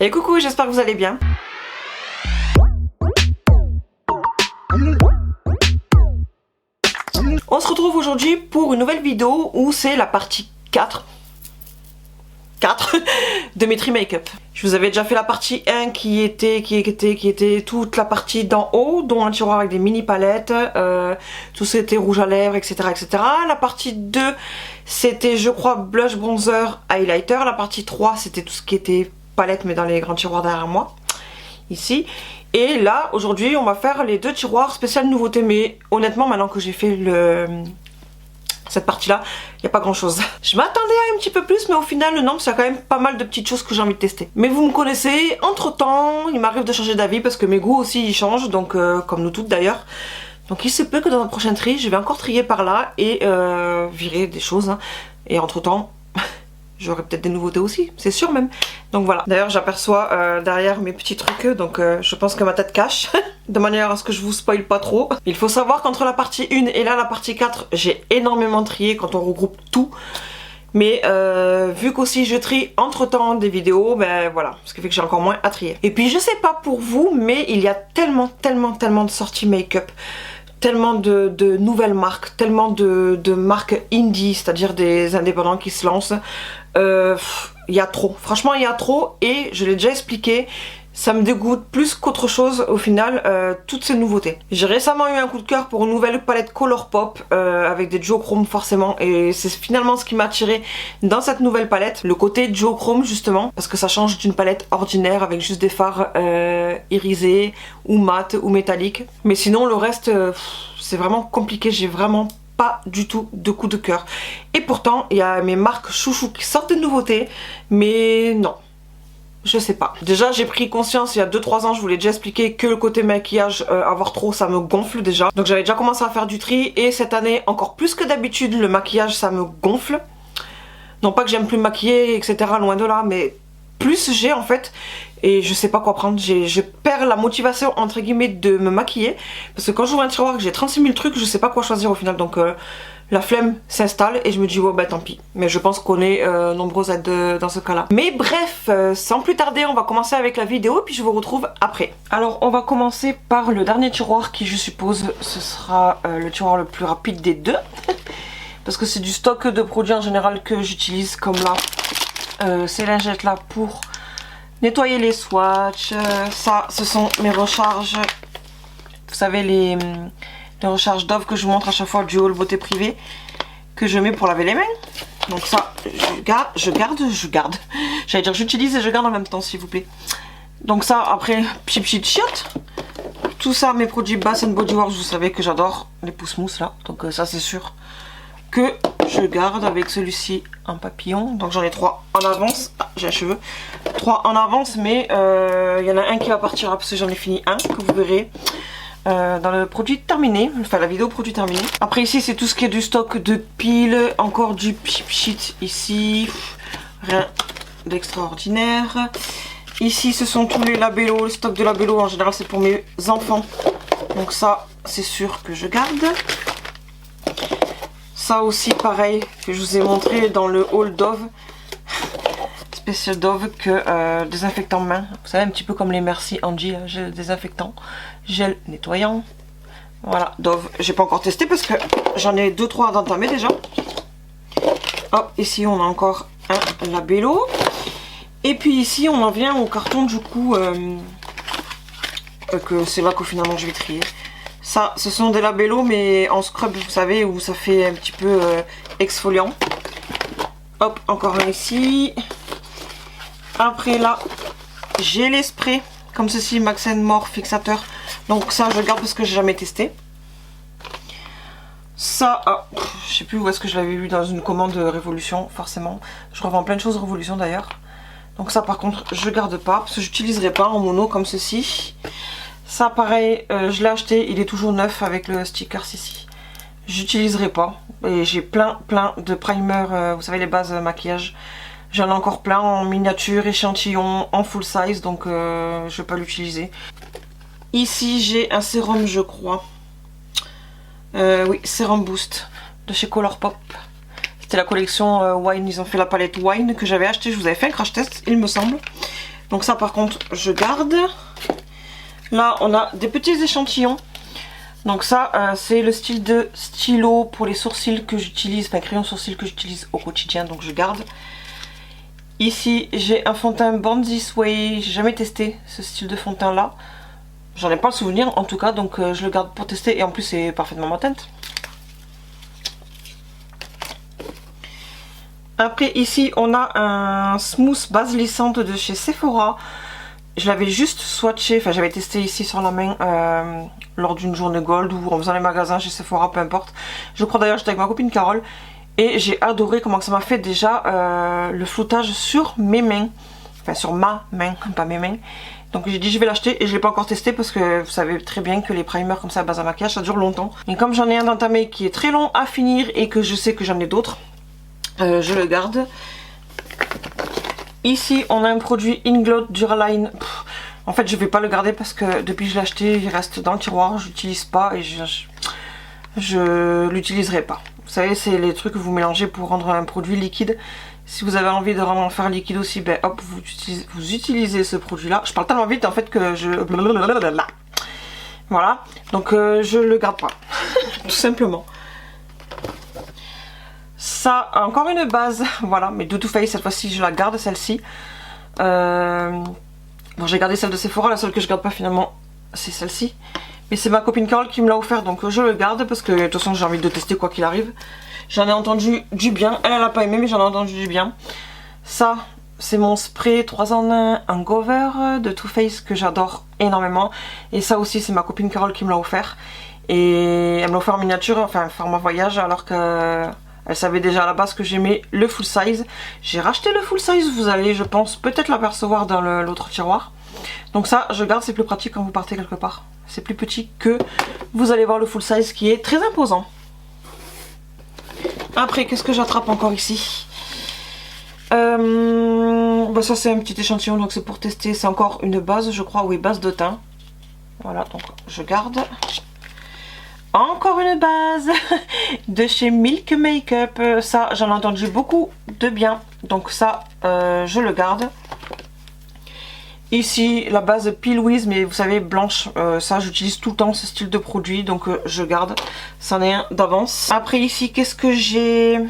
Et coucou, j'espère que vous allez bien. On se retrouve aujourd'hui pour une nouvelle vidéo où c'est la partie 4 de mes tri make-up. Je vous avais déjà fait la partie 1 qui était toute la partie d'en haut, dont un tiroir avec des mini palettes, tout c'était rouge à lèvres, etc., etc. La partie 2 c'était, je crois, blush, bronzer, highlighter. La partie 3 c'était tout ce qui était palette mais dans les grands tiroirs derrière moi, ici. Et là aujourd'hui on va faire les deux tiroirs spécial nouveauté, mais honnêtement maintenant que j'ai fait cette partie là, il n'y a pas grand chose. Je m'attendais à un petit peu plus, mais au final non, il y a quand même pas mal de petites choses que j'ai envie de tester. Mais vous me connaissez, entre temps il m'arrive de changer d'avis parce que mes goûts aussi ils changent, donc comme nous toutes d'ailleurs. Donc il se peut que dans un prochain tri je vais encore trier par là et virer des choses, hein. Et entre temps j'aurai peut-être des nouveautés aussi, c'est sûr même. Donc voilà. D'ailleurs j'aperçois derrière mes petits trucs, donc je pense que ma tête cache. De manière à ce que je vous spoil pas trop. Il faut savoir qu'entre la partie 1 et là la partie 4, j'ai énormément trié quand on regroupe tout. Mais vu qu'aussi je trie entre temps des vidéos, ben voilà, ce qui fait que j'ai encore moins à trier. Et puis je sais pas pour vous, mais il y a tellement de sorties make-up, tellement de nouvelles marques, tellement de marques indie, c'est-à-dire des indépendants qui se lancent. Il y a trop, franchement il y a trop, et je l'ai déjà expliqué, ça me dégoûte plus qu'autre chose au final, toutes ces nouveautés. J'ai récemment eu un coup de cœur pour une nouvelle palette Colourpop avec des duochromes forcément, et c'est finalement ce qui m'a attiré dans cette nouvelle palette, le côté duochrome justement, parce que ça change d'une palette ordinaire avec juste des fards irisés ou mat ou métalliques. Mais sinon le reste c'est vraiment compliqué, j'ai vraiment pas du tout de coup de cœur. Et pourtant il y a mes marques chouchou qui sortent des nouveautés, mais non. Je sais pas. Déjà j'ai pris conscience il y a 2-3 ans, je vous l'ai déjà expliqué, que le côté maquillage, avoir trop ça me gonfle déjà. Donc j'avais déjà commencé à faire du tri, et cette année encore plus que d'habitude le maquillage ça me gonfle. Non pas que j'aime plus me maquiller etc, loin de là, mais plus j'ai en fait, et je sais pas quoi prendre. Je perds la motivation entre guillemets de me maquiller, parce que quand j'ouvre un tiroir que j'ai 36 000 trucs, je sais pas quoi choisir au final, donc la flemme s'installe et je me dis ouais bah tant pis. Mais je pense qu'on est nombreux à être dans ce cas là. Mais bref, sans plus tarder on va commencer avec la vidéo, puis je vous retrouve après. Alors on va commencer par le dernier tiroir qui je suppose ce sera le tiroir le plus rapide des deux. Parce que c'est du stock de produits en général que j'utilise, comme là ces lingettes là pour nettoyer les swatchs. Ça ce sont mes recharges, vous savez les recharges Dove que je vous montre à chaque fois du haul beauté privée, que je mets pour laver les mains. Donc ça je garde. J'allais dire j'utilise et je garde en même temps s'il vous plaît. Donc ça après petite chiotte. Tout ça mes produits Bath Body Works, vous savez que j'adore les pousse-mousse là. Donc ça c'est sûr que je garde, avec celui-ci en papillon. Donc j'en ai 3 en avance. Ah, j'ai un cheveu. 3 en avance, mais il y en a un qui va partir là parce que j'en ai fini un, que vous verrez dans le produit terminé, enfin la vidéo produit terminé. Après ici c'est tout ce qui est du stock de piles, encore du pchit ici, rien d'extraordinaire. Ici ce sont tous les labellos, le stock de labellos en général c'est pour mes enfants, donc ça c'est sûr que je garde. Ça aussi pareil, que je vous ai montré dans le haul Dove, spécial Dove, que désinfectant main, vous savez un petit peu comme les Merci Angie, gel désinfectant, gel nettoyant. Voilà, Dove, j'ai pas encore testé parce que j'en ai 2-3 d'entamés déjà. Hop, ici on a encore un labello. Et puis ici on en vient au carton du coup, que c'est là que finalement je vais trier. Ça, ce sont des labellos mais en scrub, vous savez, où ça fait un petit peu exfoliant. Hop, encore un ici. Après là, j'ai les sprays, comme ceci, Max & More fixateur. Donc ça, je garde parce que j'ai jamais testé. Ça, je sais plus où est-ce que je l'avais vu, dans une commande Révolution, forcément. Je revends plein de choses Révolution d'ailleurs. Donc ça par contre, je garde pas, parce que j'utiliserai pas en mono comme ceci. Ça pareil, je l'ai acheté, il est toujours neuf avec le sticker ici. J'utiliserai pas. Et j'ai plein de primers, vous savez les bases maquillage. J'en ai encore plein en miniature, échantillon, en full size, donc je vais pas l'utiliser. Ici j'ai un sérum je crois. Oui, sérum boost de chez Colourpop. C'était la collection Wine, ils ont fait la palette Wine que j'avais acheté, je vous avais fait un crash test il me semble. Donc ça par contre je garde. Là on a des petits échantillons. Donc ça c'est le style de stylo pour les sourcils que j'utilise, enfin crayon sourcil que j'utilise au quotidien, donc je garde. Ici j'ai un fond de teint Born This Way, j'ai jamais testé ce style de fond de teint là. J'en ai pas le souvenir en tout cas, donc je le garde pour tester et en plus c'est parfaitement ma teinte. Après ici on a un smooth base lissante de chez Sephora. Je l'avais juste swatché, enfin j'avais testé ici sur la main lors d'une journée gold ou en faisant les magasins chez Sephora, peu importe. Je crois d'ailleurs j'étais avec ma copine Carole et j'ai adoré comment ça m'a fait déjà le floutage sur mes mains. Enfin sur ma main, pas mes mains. Donc j'ai dit je vais l'acheter et je l'ai pas encore testé parce que vous savez très bien que les primers comme ça à base à maquillage ça dure longtemps. Et comme j'en ai un d'entamé qui est très long à finir et que je sais que j'en ai d'autres, je le garde. Ici on a un produit Inglot Duraline. En fait je vais pas le garder parce que depuis que je l'ai acheté il reste dans le tiroir, je l'utilise pas et je l'utiliserai pas. Vous savez c'est les trucs que vous mélangez pour rendre un produit liquide. Si vous avez envie de rendre un fer liquide aussi, ben hop vous utilisez ce produit là. Je parle tellement vite en fait que je... Voilà, donc je le garde pas, tout simplement. Ça, encore une base, voilà, mais de Too Faced, cette fois-ci je la garde celle-ci. Bon j'ai gardé celle de Sephora, la seule que je garde pas finalement c'est celle-ci. Mais c'est ma copine Carole qui me l'a offert donc je le garde parce que de toute façon j'ai envie de tester quoi qu'il arrive. J'en ai entendu du bien, elle a pas aimé mais j'en ai entendu du bien. Ça c'est mon spray 3 en 1 Hangover de Too Faced que j'adore énormément. Et ça aussi c'est ma copine Carole qui me l'a offert. Et elle me l'a offert en miniature, enfin format voyage alors que... Elle savait déjà à la base que j'aimais le full size. J'ai racheté le full size, vous allez je pense peut-être l'apercevoir dans l'autre tiroir. Donc ça je garde, c'est plus pratique quand vous partez quelque part. C'est plus petit que vous allez voir le full size qui est très imposant. Après qu'est-ce que j'attrape encore ici? Bah ça c'est un petit échantillon donc c'est pour tester. C'est encore une base je crois, oui base de teint. Voilà donc je garde. Encore une base de chez Milk Makeup. Ça j'en ai entendu beaucoup de bien. Donc ça je le garde. Ici la base P. Louise mais vous savez blanche. Ça j'utilise tout le temps ce style de produit. Donc je garde. C'en est un d'avance. Après ici qu'est-ce que j'ai?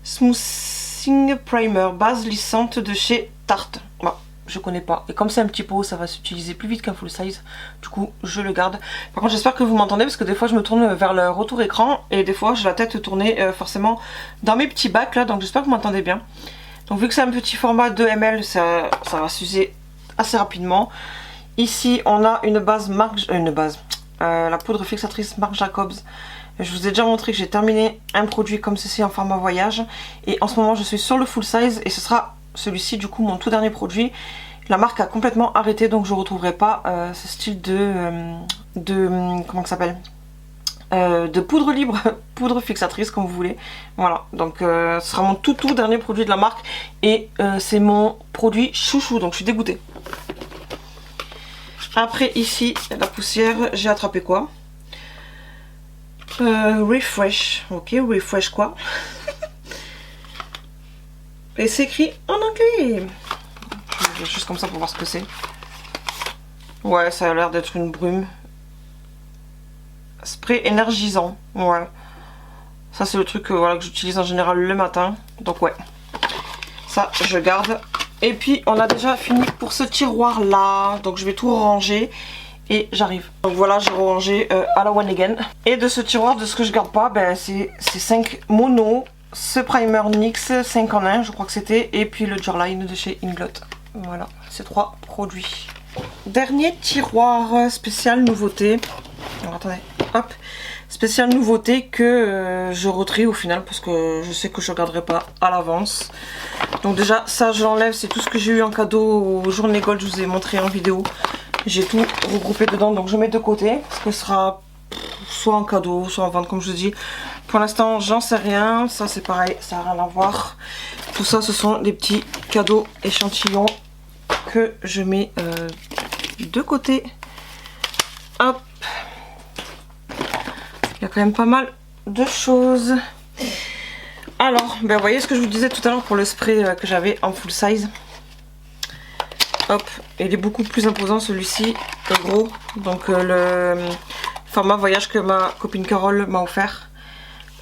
Smoothing Primer. Base lissante de chez Tarte. Voilà. Je connais pas. Et comme c'est un petit pot, ça va s'utiliser plus vite qu'un full size. Du coup, je le garde. Par contre, j'espère que vous m'entendez parce que des fois, je me tourne vers le retour écran et des fois, j'ai la tête tournée forcément dans mes petits bacs là. Donc, j'espère que vous m'entendez bien. Donc, vu que c'est un petit format 2 ml, ça va s'user assez rapidement. Ici, on a une base la poudre fixatrice Marc Jacobs. Je vous ai déjà montré que j'ai terminé un produit comme ceci en format voyage. Et en ce moment, je suis sur le full size et ce sera... Celui-ci du coup mon tout dernier produit. La marque a complètement arrêté donc je ne retrouverai pas ce style comment ça s'appelle, de poudre libre, poudre fixatrice comme vous voulez. Voilà donc ce sera mon tout dernier produit de la marque et c'est mon produit chouchou donc je suis dégoûtée. Après ici la poussière, j'ai attrapé quoi? Refresh, ok refresh quoi. Et c'est écrit en anglais. Je vais juste comme ça pour voir ce que c'est. Ouais, ça a l'air d'être une brume. Spray énergisant. Ouais. Ça c'est le truc voilà, que j'utilise en général le matin. Donc ouais. Ça je garde. Et puis on a déjà fini pour ce tiroir là. Donc je vais tout ranger. Et j'arrive. Donc voilà, j'ai rangé à la one again. Et de ce tiroir, de ce que je garde pas, ben, c'est 5 monos. Ce primer NYX 5 en 1 je crois que c'était, et puis le Duraline de chez Inglot. Voilà, ces 3 produits. Dernier tiroir spécial nouveauté. Alors attendez, hop. Spécial nouveauté que je retrie au final parce que je sais que je ne regarderai pas à l'avance. Donc déjà ça je l'enlève, c'est tout ce que j'ai eu en cadeau aux journées gold, je vous ai montré en vidéo. J'ai tout regroupé dedans donc je mets de côté parce que ce sera soit en cadeau, soit en vente comme je vous dis. Pour l'instant j'en sais rien, ça c'est pareil, ça n'a rien à voir. Tout ça ce sont des petits cadeaux échantillons que je mets de côté. Hop. Il y a quand même pas mal de choses. Alors, ben, vous voyez ce que je vous disais tout à l'heure pour le spray que j'avais en full size. Hop, il est beaucoup plus imposant celui-ci, gros. Donc le format voyage que ma copine Carole m'a offert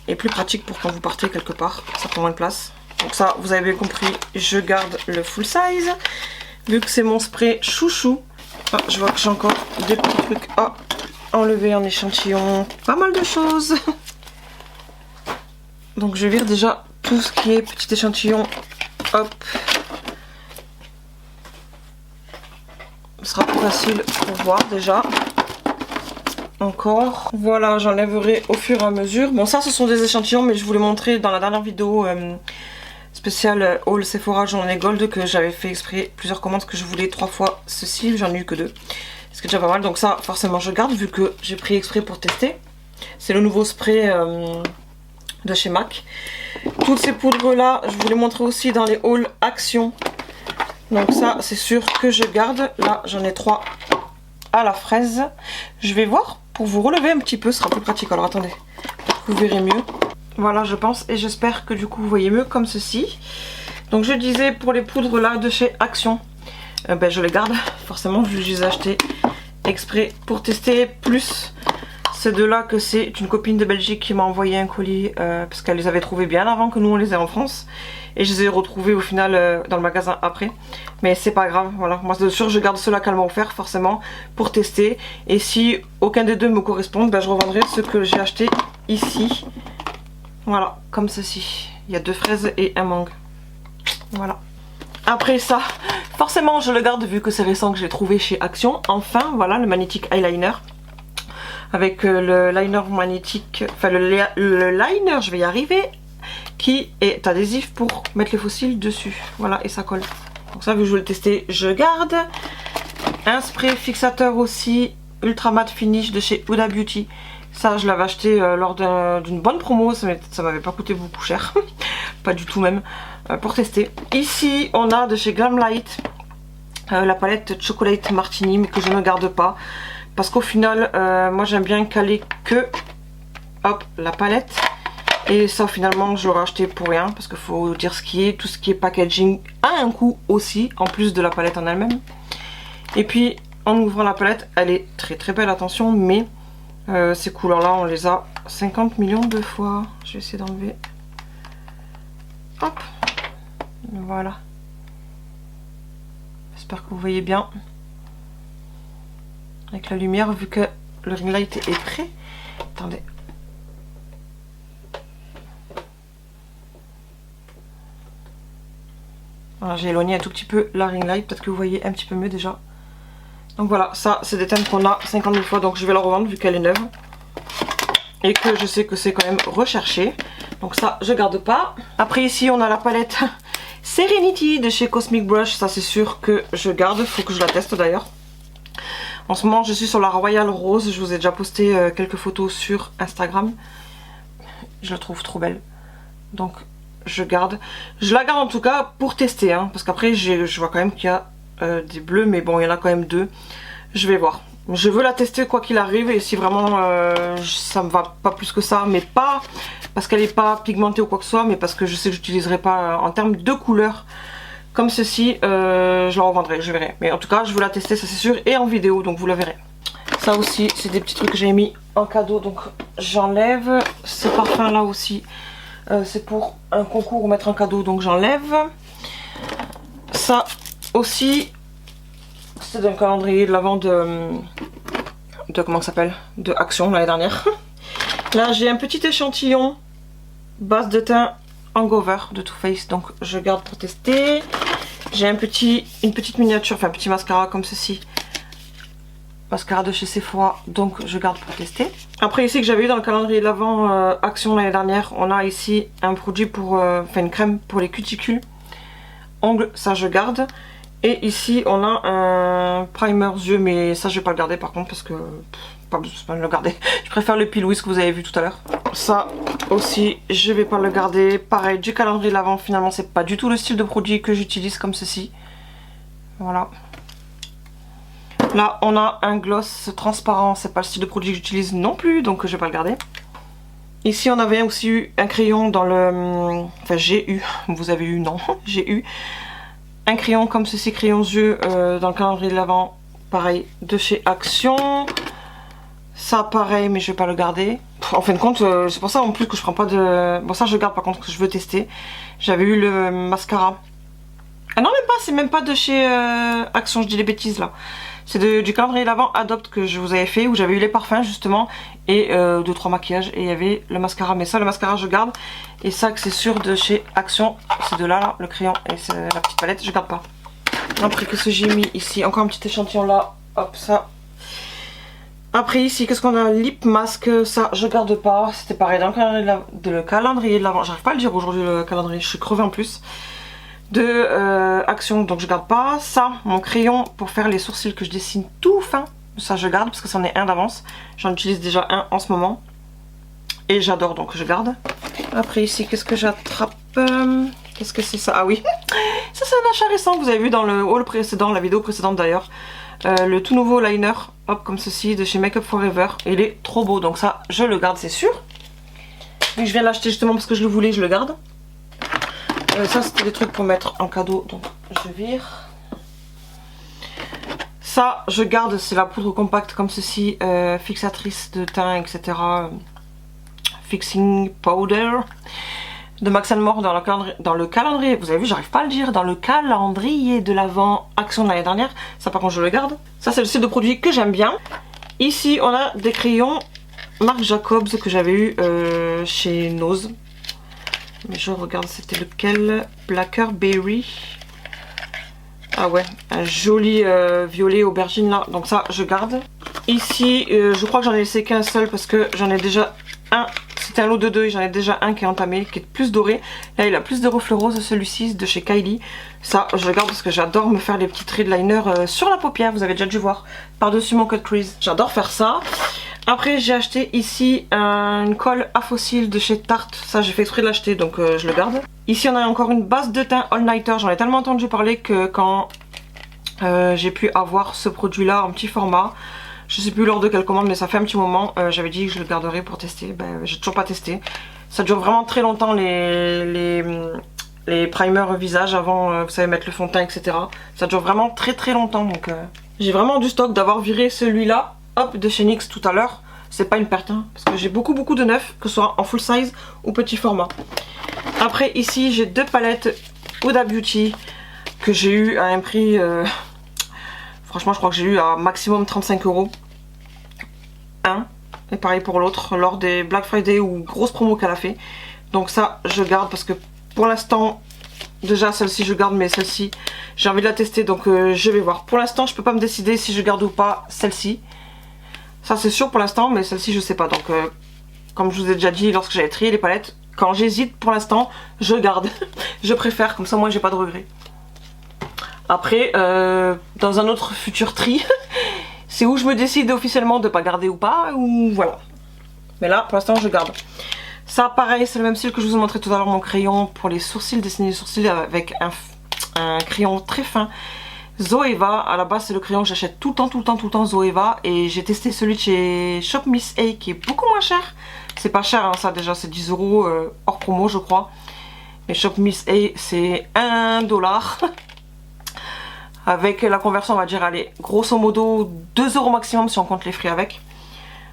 est plus pratique pour quand vous partez quelque part. Ça prend moins de place. Donc ça, vous avez bien compris, je garde le full size. Vu que c'est mon spray chouchou. Ah, je vois que j'ai encore des petits trucs à enlever en échantillon. Pas mal de choses. Donc je vire déjà tout ce qui est petit échantillon. Hop. Ce sera plus facile pour voir déjà. Encore. Voilà, j'enlèverai au fur et à mesure. Bon, ça ce sont des échantillons, mais je vous l'ai montré dans la dernière vidéo spéciale haul Sephora Journée Gold, que j'avais fait exprès plusieurs commandes que je voulais 3 fois ceci. J'en ai eu que 2. Ce qui est déjà pas mal. Donc ça, forcément, je garde vu que j'ai pris exprès pour tester. C'est le nouveau spray de chez MAC. Toutes ces poudres là, je vous les montrer aussi dans les hauls Action. Donc ça, c'est sûr que je garde. Là, j'en ai 3 à la fraise. Je vais voir pour vous relever un petit peu, ce sera plus pratique. Alors attendez, vous verrez mieux. Voilà, je pense, et j'espère que du coup vous voyez mieux comme ceci. Donc je disais, pour les poudres là de chez Action, ben, je les garde. Forcément, je les ai achetées exprès pour tester. Plus ces deux là, que c'est une copine de Belgique qui m'a envoyé un colis parce qu'elle les avait trouvés bien avant que nous on les ait en France. Et je les ai retrouvés au final dans le magasin après. Mais c'est pas grave, voilà. Moi c'est sûr, je garde ceux-là qu'elle m'a offert forcément pour tester. Et si aucun des deux me correspond, ben, je revendrai ce que j'ai acheté ici. Voilà, comme ceci. Il y a 2 fraises et un mangue. Voilà. Après ça, forcément je le garde vu que c'est récent, que j'ai trouvé chez Action. Enfin, voilà, le Magnetic Eyeliner. Avec le liner magnétique, enfin le liner, je vais y arriver, qui est adhésif pour mettre les fossiles dessus. Voilà, et ça colle. Donc ça, vu que je voulais le tester, je garde. Un spray fixateur aussi, Ultra Matte Finish de chez Huda Beauty. Ça, je l'avais acheté lors d'une bonne promo, ça m'avait pas coûté beaucoup cher. Pas du tout même, pour tester. Ici, on a de chez Glamlight la palette Chocolate Martini, mais que je ne garde pas. Parce qu'au final, moi j'aime bien caler que hop, la palette. Et ça finalement je l'aurais acheté pour rien. Parce qu'il faut dire ce qui est, tout ce qui est packaging a un coût aussi, en plus de la palette en elle-même. Et puis en ouvrant la palette, elle est très très belle, attention. Mais ces couleurs là, on les a 50 millions de fois. Je vais essayer d'enlever. Hop. Voilà. J'espère que vous voyez bien. Avec la lumière, vu que le ring light est prêt. Attendez. Voilà, j'ai éloigné un tout petit peu la ring light. Peut-être que vous voyez un petit peu mieux déjà. Donc voilà, ça c'est des thèmes qu'on a 50 000 fois. Donc je vais la revendre vu qu'elle est neuve. Et que je sais que c'est quand même recherché. Donc ça, je garde pas. Après ici, on a la palette Serenity de chez Cosmic Brush. Ça c'est sûr que je garde. Faut que je la teste d'ailleurs. En ce moment je suis sur la Royal Rose, je vous ai déjà posté quelques photos sur Instagram. Je la trouve trop belle. Donc je garde. Je la garde en tout cas pour tester, hein, parce qu'après je vois quand même qu'il y a des bleus, mais bon il y en a quand même 2. Je vais voir. Je veux la tester quoi qu'il arrive, et si vraiment ça me va pas plus que ça, mais pas parce qu'elle n'est pas pigmentée ou quoi que ce soit, mais parce que je sais que j'utiliserai pas en termes de couleur. Comme ceci, je la revendrai, je verrai. Mais en tout cas, je veux la tester, ça c'est sûr, et en vidéo, donc vous la verrez. Ça aussi, c'est des petits trucs que j'ai mis en cadeau, donc j'enlève. Ces parfums là aussi, c'est pour un concours ou mettre un cadeau, donc j'enlève. Ça aussi, c'est d'un calendrier de l'avant de comment ça s'appelle, de Action l'année dernière. Là, j'ai un petit échantillon base de teint Hangover de Too Faced, donc je garde pour tester. J'ai une petite miniature, enfin un petit mascara comme ceci, mascara de chez Sephora, donc je garde pour tester. Après ici, que j'avais eu dans le calendrier de l'avant Action l'année dernière, on a ici un produit pour, enfin une crème pour les cuticules, ongles, ça je garde. Et ici on a un primer yeux, mais ça je vais pas le garder par contre parce que pas besoin de le garder. Je préfère le P. Louise que vous avez vu tout à l'heure. Ça aussi je vais pas le garder. Pareil, du calendrier de l'avant, finalement c'est pas du tout le style de produit que j'utilise comme ceci. Voilà. Là on a un gloss transparent, c'est pas le style de produit que j'utilise non plus, donc je vais pas le garder. Ici on avait aussi eu un crayon dans le... Enfin j'ai eu, vous avez eu non, j'ai eu un crayon comme ceci, crayon yeux dans le calendrier de l'Avent, pareil, de chez Action. Ça pareil, mais je vais pas le garder. En fin de compte, c'est pour ça en plus que je prends pas de... Bon ça je garde par contre, que je veux tester. J'avais eu le mascara. Ah non même pas, c'est même pas de chez Action, je dis des bêtises là. C'est du calendrier de l'Avent Adopt que je vous avais fait, où j'avais eu les parfums justement, et 2-3 maquillages, et il y avait le mascara. Mais ça, le mascara je garde, et ça que c'est sûr de chez Action, c'est de là, le crayon et la petite palette, je garde pas. Après qu'est-ce que j'ai mis ici, encore un petit échantillon là, hop ça. Après ici, qu'est-ce qu'on a? Lip mask, ça je garde pas, c'était pareil dans le calendrier de l'Avent, j'arrive pas à le dire aujourd'hui le calendrier, je suis crevée en plus. De Action, donc je garde pas. Ça, mon crayon pour faire les sourcils que je dessine tout fin, ça je garde parce que c'en est un d'avance. J'en utilise déjà un en ce moment. Et j'adore, donc je garde. Après ici, qu'est-ce que j'attrape? Qu'est-ce que c'est ça? Ah oui, ça c'est un achat récent que vous avez vu dans le haul précédent, la vidéo précédente d'ailleurs. Le tout nouveau liner, hop comme ceci, de chez Make Up Forever. Il est trop beau, donc ça je le garde c'est sûr. Vu que je viens l'acheter justement parce que je le voulais, je le garde. Ça c'était des trucs pour mettre en cadeau, donc je vire. Ça je garde, c'est la poudre compacte comme ceci, fixatrice de teint, etc. Fixing powder de Max More dans le calendrier, vous avez vu j'arrive pas à le dire, dans le calendrier de l'Avent Action de l'année dernière. Ça par contre je le garde. Ça c'est le style de produit que j'aime bien. Ici on a des crayons Marc Jacobs que j'avais eu chez Nose. Mais je regarde, c'était lequel? Blackberry. Ah ouais, un joli violet aubergine là. Donc ça, je garde. Ici, je crois que j'en ai laissé qu'un seul parce que j'en ai déjà un. C'était un lot de 2 et j'en ai déjà un qui est entamé, qui est plus doré. Là, il a plus de reflets roses, celui-ci de chez Kylie. Ça, je le garde parce que j'adore me faire les petits traits de liner sur la paupière. Vous avez déjà dû voir. Par-dessus mon cut crease. J'adore faire ça. Après j'ai acheté ici une colle à fossiles de chez Tarte, ça j'ai fait exprès de l'acheter donc je le garde. Ici on a encore une base de teint All Nighter, j'en ai tellement entendu parler que quand j'ai pu avoir ce produit là en petit format, je sais plus lors de quelle commande mais ça fait un petit moment, j'avais dit que je le garderais pour tester, ben j'ai toujours pas testé. Ça dure vraiment très longtemps les primers visage avant, vous savez mettre le fond de teint etc. Ça dure vraiment très très longtemps donc j'ai vraiment du stock d'avoir viré celui-là. Hop, de chez NYX tout à l'heure, c'est pas une perte hein, parce que j'ai beaucoup de neufs, que ce soit en full size ou petit format. Après ici j'ai deux palettes Huda Beauty que j'ai eu à un prix, franchement je crois que j'ai eu à maximum 35 €. Un, et pareil pour l'autre, lors des Black Friday ou grosses promos qu'elle a fait. Donc ça je garde parce que pour l'instant, déjà celle-ci je garde mais celle-ci j'ai envie de la tester donc je vais voir. Pour l'instant je peux pas me décider si je garde ou pas celle-ci. Ça c'est sûr pour l'instant, mais celle-ci je sais pas. Donc comme je vous ai déjà dit lorsque j'avais trié les palettes, quand j'hésite pour l'instant, je garde. Je préfère, comme ça moi j'ai pas de regrets. Après, dans un autre futur tri, c'est où je me décide officiellement de pas garder ou pas, ou voilà. Mais là pour l'instant je garde. Ça pareil, c'est le même style que je vous ai montré tout à l'heure, mon crayon pour les sourcils, dessiner les sourcils avec un crayon très fin. Zoeva, à la base c'est le crayon que j'achète tout le temps Zoeva, et j'ai testé celui de chez Shop Miss A qui est beaucoup moins cher. C'est pas cher hein, ça déjà, c'est 10 € hors promo je crois. Mais Shop Miss A c'est 1 $. Avec la conversion on va dire allez grosso modo 2 € maximum si on compte les frais avec.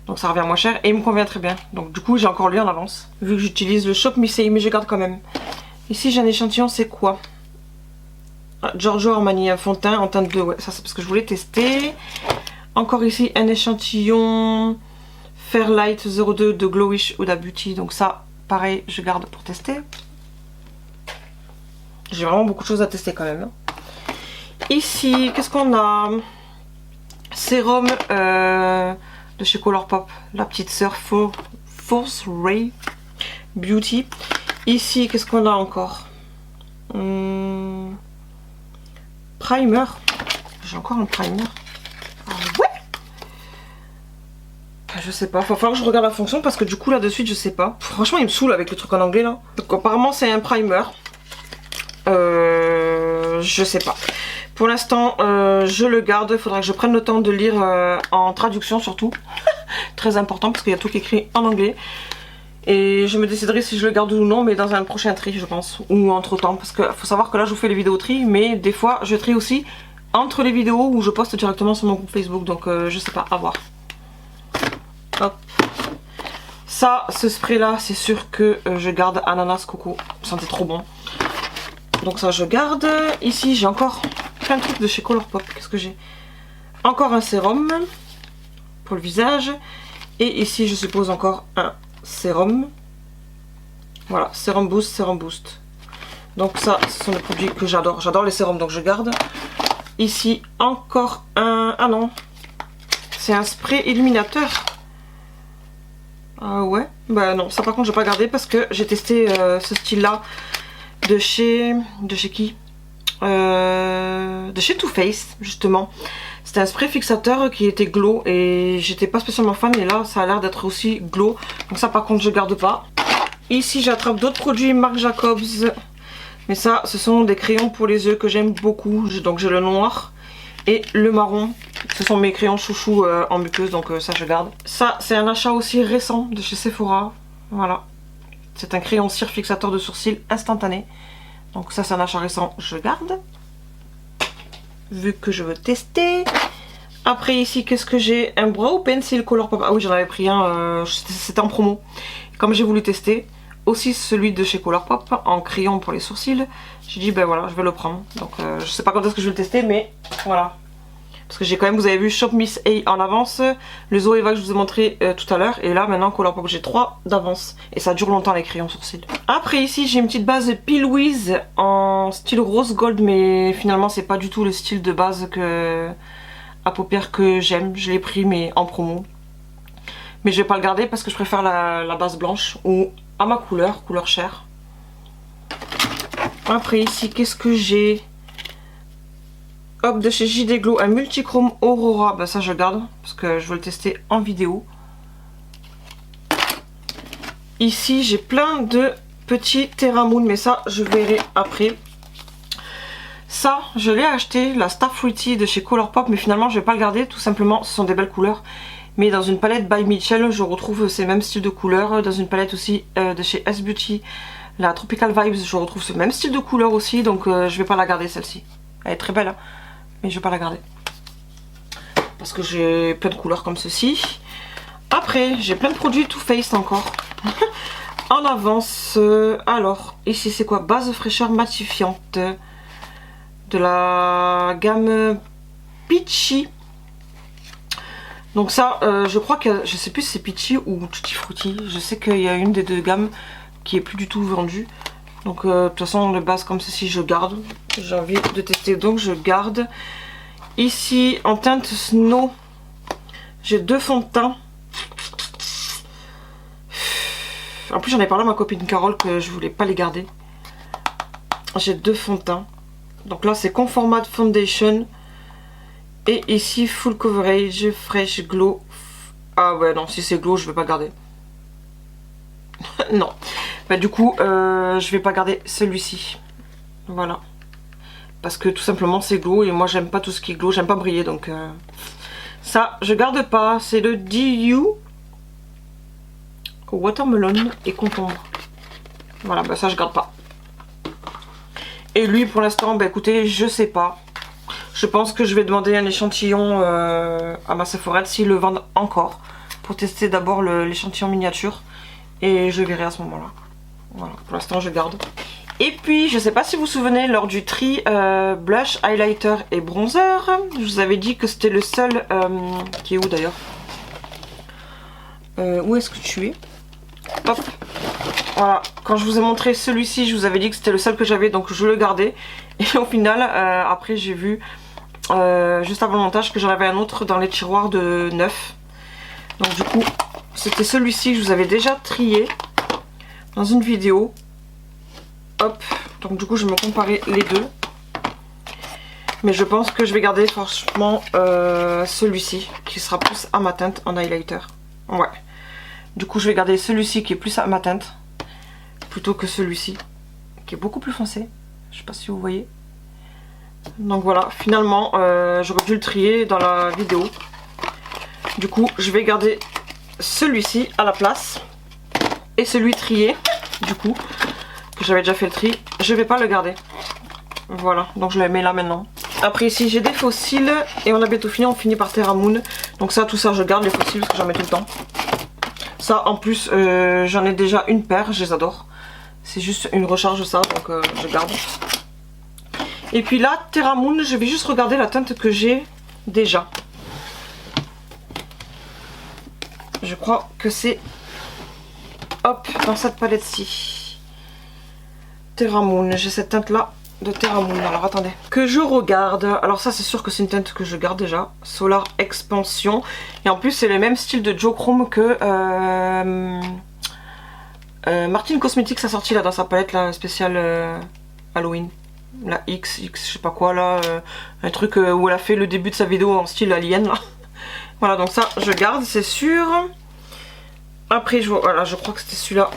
Donc ça revient moins cher et il me convient très bien. Donc du coup j'ai encore lui en avance. Vu que j'utilise le Shop Miss A mais je garde quand même. Ici j'ai un échantillon, c'est quoi? Giorgio Armani, un fond de teint en teinte bleue, ouais, ça c'est parce que je voulais tester. Encore ici un échantillon Fairlight 02 de Glowish Huda Beauty, donc ça pareil je garde pour tester. J'ai vraiment beaucoup de choses à tester quand même. Ici, qu'est-ce qu'on a? Sérum de chez Colourpop, la petite sœur Force Ray Beauty. Ici, qu'est-ce qu'on a encore? Primer. J'ai encore un primer. Ah ouais. Je sais pas, il va falloir que je regarde la fonction parce que du coup là de suite je sais pas. Franchement il me saoule avec le truc en anglais là. Donc apparemment c'est un primer. Je sais pas. Pour l'instant je le garde, il faudra que je prenne le temps de lire en traduction surtout. Très important parce qu'il y a tout qui est écrit en anglais. Et je me déciderai si je le garde ou non, mais dans un prochain tri je pense, ou entre temps, parce qu'il faut savoir que là je vous fais les vidéos tri, mais des fois je trie aussi entre les vidéos où je poste directement sur mon groupe Facebook, donc je sais pas, à voir. Hop. Ça, ce spray là, c'est sûr que je garde ananas coco, sentait trop bon. Donc ça je garde. Ici j'ai encore plein de trucs de chez Colourpop, qu'est-ce que j'ai? Encore un sérum pour le visage, et ici je suppose encore un sérum. Voilà, sérum boost. Donc ça, ce sont des produits que j'adore. J'adore les sérums, donc je garde. Ici, encore un... Ah non, c'est un spray illuminateur. Ah ouais, bah non, ça par contre, je vais pas garder parce que j'ai testé ce style-là de chez... De chez qui? De chez Too Faced, justement. C'était un spray fixateur qui était glow et j'étais pas spécialement fan, et là ça a l'air d'être aussi glow. Donc ça par contre je garde pas. Ici j'attrape d'autres produits Marc Jacobs, mais ça ce sont des crayons pour les yeux que j'aime beaucoup. Donc j'ai le noir et le marron, ce sont mes crayons chouchou en muqueuse, donc ça je garde. Ça c'est un achat aussi récent de chez Sephora, voilà. C'est un crayon cire fixateur de sourcils instantané. Donc ça c'est un achat récent, je garde. Vu que je veux tester. Après ici qu'est-ce que j'ai? Un brow pencil Colourpop. Ah oui, j'en avais pris un, c'était en promo. Comme j'ai voulu tester aussi celui de chez Colourpop en crayon pour les sourcils, j'ai dit ben voilà, je vais le prendre. Donc je sais pas quand est-ce que je vais le tester, mais voilà. Parce que j'ai quand même, vous avez vu Shop Miss A en avance, le Zoeva que je vous ai montré tout à l'heure, et là maintenant Colourpop j'ai 3 d'avance, et ça dure longtemps les crayons sourcils. Après ici j'ai une petite base P. Louise en style rose gold, mais finalement c'est pas du tout le style de base à paupières que j'aime. Je l'ai pris mais en promo, mais je vais pas le garder parce que je préfère la base blanche ou à ma couleur chair. Après ici qu'est-ce que j'ai? Hop, de chez JD Glow, un multichrome Aurora, bah ça je garde parce que je veux le tester en vidéo. Ici j'ai plein de petits Terra Moon, mais ça je verrai après. Ça je l'ai acheté, la Star Fruity de chez Colourpop, mais finalement je vais pas le garder, tout simplement ce sont des belles couleurs. Mais dans une palette by Mitchell je retrouve ces mêmes styles de couleurs, dans une palette aussi de chez S Beauty, la Tropical Vibes, je retrouve ce même style de couleur aussi, donc je vais pas la garder celle-ci. Elle est très belle hein, mais je vais pas la garder parce que j'ai plein de couleurs comme ceci. Après j'ai plein de produits Too Faced encore en avance. Alors ici c'est quoi? Base fraîcheur matifiante de la gamme Peachy. Donc ça je crois que je sais plus si c'est Peachy ou Tutti Frutti, je sais qu'il y a une des deux gammes qui est plus du tout vendue. Donc de toute façon les bases comme ceci je garde, j'ai envie de tester donc je garde. Ici en teinte Snow j'ai 2 fonds de teint. En plus j'en ai parlé à ma copine Carole que je voulais pas les garder. J'ai 2 fonds de teint. Donc là c'est Conformat Foundation. Et ici Full Coverage Fresh Glow. Ah ouais non, si c'est Glow je vais pas garder. Non. Bah du coup je vais pas garder celui-ci. Voilà. Parce que tout simplement c'est Glow et moi j'aime pas tout ce qui est Glow, j'aime pas briller, donc ça je garde pas. C'est le DU Watermelon et concombre. Voilà, bah ça je garde pas. Et lui pour l'instant bah écoutez je sais pas. Je pense que je vais demander un échantillon à ma Sephora s'ils le vendent encore, pour tester d'abord l'échantillon miniature et je verrai à ce moment là. Voilà, pour l'instant je garde. Et puis je sais pas si vous vous souvenez, lors du tri blush, highlighter et bronzer, je vous avais dit que c'était le seul qui est où d'ailleurs, où est-ce que tu es? Hop. Voilà, quand je vous ai montré celui-ci je vous avais dit que c'était le seul que j'avais, donc je le gardais. Et au final après j'ai vu juste avant le montage que j'en avais un autre dans les tiroirs de neuf. Donc du coup c'était celui-ci que je vous avais déjà trié dans une vidéo. Hop, donc du coup je vais me comparer les deux. Mais je pense que je vais garder franchement celui-ci qui sera plus à ma teinte en highlighter. Ouais. Du coup je vais garder celui-ci qui est plus à ma teinte plutôt que celui-ci qui est beaucoup plus foncé. Je sais pas si vous voyez. Donc voilà, finalement j'aurais dû le trier dans la vidéo. Du coup je vais garder celui-ci à la place. et celui trié, du coup, que j'avais déjà fait le tri, je vais pas le garder. Voilà, donc je le mets là maintenant. Après ici j'ai des fossiles et on a bientôt fini, on finit par Terra Moon. Donc ça, tout ça je garde les fossiles parce que j'en mets tout le temps. Ça en plus j'en ai déjà une paire, je les adore. C'est juste une recharge ça, donc je garde. Et puis là, Terra Moon, je vais juste regarder la teinte que j'ai déjà. Je crois que c'est, hop, dans cette palette-ci. Terra Moon, j'ai cette teinte là de Terra Moon. Alors attendez, que je regarde. Alors ça c'est sûr que c'est une teinte que je garde déjà. Solar Expansion. Et en plus c'est le même style de Duochrome que Martine Cosmetics a sorti là dans sa palette là, spéciale Halloween. La X, je sais pas quoi là. Un truc où elle a fait le début de sa vidéo en style alien là. Voilà, donc ça je garde, c'est sûr. Après voilà, je crois que c'était celui-là.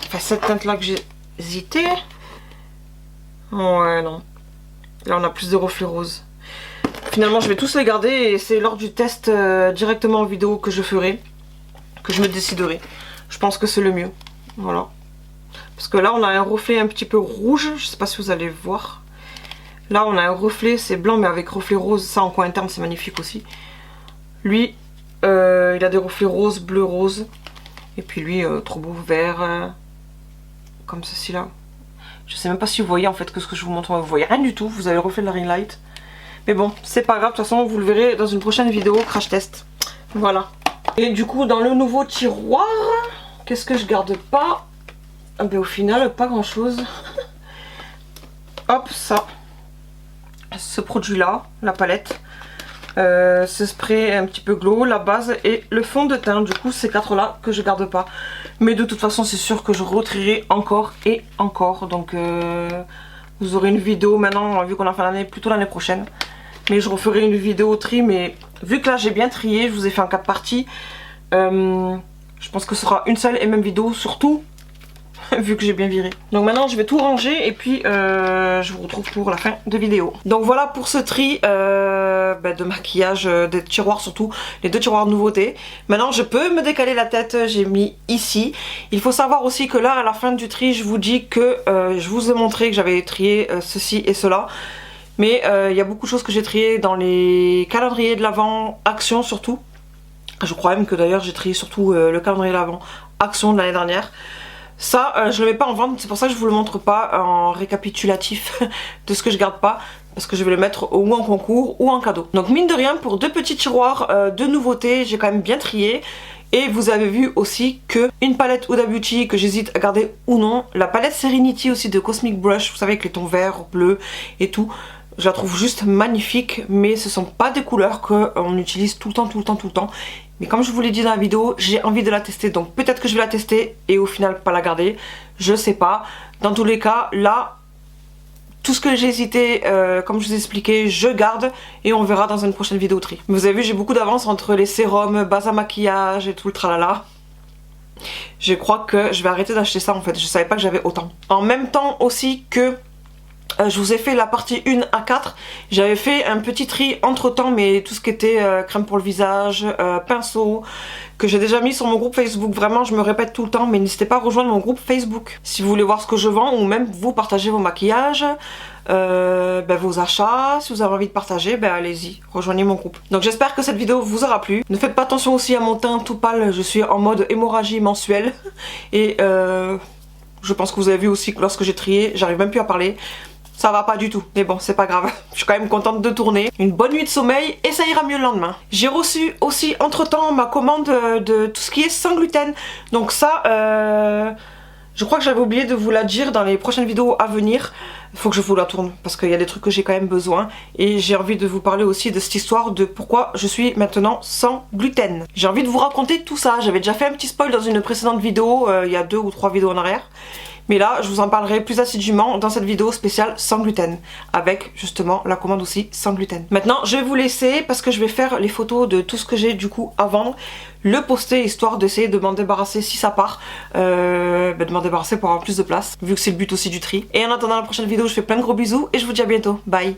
Enfin cette teinte là que j'ai hésité. Ouais, non. Là, on a plus de reflets roses. Finalement, je vais tous les garder et c'est lors du test directement en vidéo que je ferai, que je me déciderai. Je pense que c'est le mieux. Voilà. Parce que là, on a un reflet un petit peu rouge. Je sais pas si vous allez voir. Là, on a un reflet, c'est blanc, mais avec reflet rose. Ça, en coin interne, c'est magnifique aussi. Lui, il a des reflets roses, bleu, rose. Et puis lui, trop beau, vert. Comme ceci là. Je sais même pas si vous voyez en fait que ce que je vous montre, vous voyez rien du tout, vous avez le reflet de la ring light. Mais bon, c'est pas grave, de toute façon vous le verrez dans une prochaine vidéo crash test. Voilà. Et du coup dans le nouveau tiroir, qu'est-ce que je garde pas? Ah ben au final pas grand chose. Hop, ça. Ce produit là, la palette. Ce spray un petit peu glow, la base et le fond de teint. Du coup ces quatre là que je garde pas. Mais de toute façon c'est sûr que je retrierai encore et encore. Donc vous aurez une vidéo maintenant, vu qu'on a fait l'année, plutôt l'année prochaine. Mais je referai une vidéo tri. Mais vu que là j'ai bien trié, je vous ai fait en 4 parties. Je pense que ce sera une seule et même vidéo surtout. Vu que j'ai bien viré. Donc maintenant je vais tout ranger et puis je vous retrouve pour la fin de vidéo. Donc voilà pour ce tri de maquillage, des tiroirs surtout, les 2 tiroirs de nouveautés. Maintenant je peux me décaler la tête, j'ai mis ici. Il faut savoir aussi que là à la fin du tri je vous dis que je vous ai montré que j'avais trié ceci et cela. Mais il y a beaucoup de choses que j'ai triées dans les calendriers de l'Avent, Action surtout. Je crois même que d'ailleurs j'ai trié surtout le calendrier de l'Avent, Action de l'année dernière. Ça, je le mets pas en vente, c'est pour ça que je vous le montre pas en récapitulatif de ce que je garde pas. Parce que je vais le mettre ou en concours ou en cadeau. Donc mine de rien, pour 2 petits tiroirs de nouveautés, j'ai quand même bien trié. Et vous avez vu aussi que une palette Huda Beauty que j'hésite à garder ou non. La palette Serenity aussi de Cosmic Brush, vous savez avec les tons verts, bleus et tout. Je la trouve juste magnifique, mais ce sont pas des couleurs qu'on utilise tout le temps. Mais comme je vous l'ai dit dans la vidéo, j'ai envie de la tester. Donc peut-être que je vais la tester et au final pas la garder. Je sais pas. Dans tous les cas, là, tout ce que j'ai hésité, comme je vous ai expliqué, je garde. Et on verra dans une prochaine vidéo tri. Vous avez vu, j'ai beaucoup d'avance entre les sérums, base à maquillage et tout le tralala. Je crois que je vais arrêter d'acheter ça en fait. Je savais pas que j'avais autant. En même temps aussi que... je vous ai fait la partie 1 à 4. J'avais fait un petit tri entre temps, mais tout ce qui était crème pour le visage, pinceau, que j'ai déjà mis sur mon groupe Facebook. Vraiment, je me répète tout le temps, mais n'hésitez pas à rejoindre mon groupe Facebook. Si vous voulez voir ce que je vends, ou même vous partager vos maquillages, vos achats. Si vous avez envie de partager, allez-y, rejoignez mon groupe. Donc j'espère que cette vidéo vous aura plu. Ne faites pas attention aussi à mon teint tout pâle, je suis en mode hémorragie mensuelle. Et je pense que vous avez vu aussi que lorsque j'ai trié, j'arrive même plus à parler. Ça va pas du tout, mais bon c'est pas grave. Je suis quand même contente de tourner. Une bonne nuit de sommeil et ça ira mieux le lendemain. J'ai reçu aussi entre temps ma commande de tout ce qui est sans gluten. Donc ça, je crois que j'avais oublié de vous la dire dans les prochaines vidéos à venir. Il faut que je vous la tourne parce qu'il y a des trucs que j'ai quand même besoin. Et j'ai envie de vous parler aussi de cette histoire de pourquoi je suis maintenant sans gluten. J'ai envie de vous raconter tout ça. J'avais déjà fait un petit spoil dans une précédente vidéo, il y a 2 ou 3 vidéos en arrière. Mais là, je vous en parlerai plus assidûment dans cette vidéo spéciale sans gluten. Avec justement la commande aussi sans gluten. Maintenant, je vais vous laisser parce que je vais faire les photos de tout ce que j'ai du coup à vendre. Le poster histoire d'essayer de m'en débarrasser si ça part. De m'en débarrasser pour avoir plus de place. Vu que c'est le but aussi du tri. Et en attendant la prochaine vidéo, je fais plein de gros bisous et je vous dis à bientôt. Bye!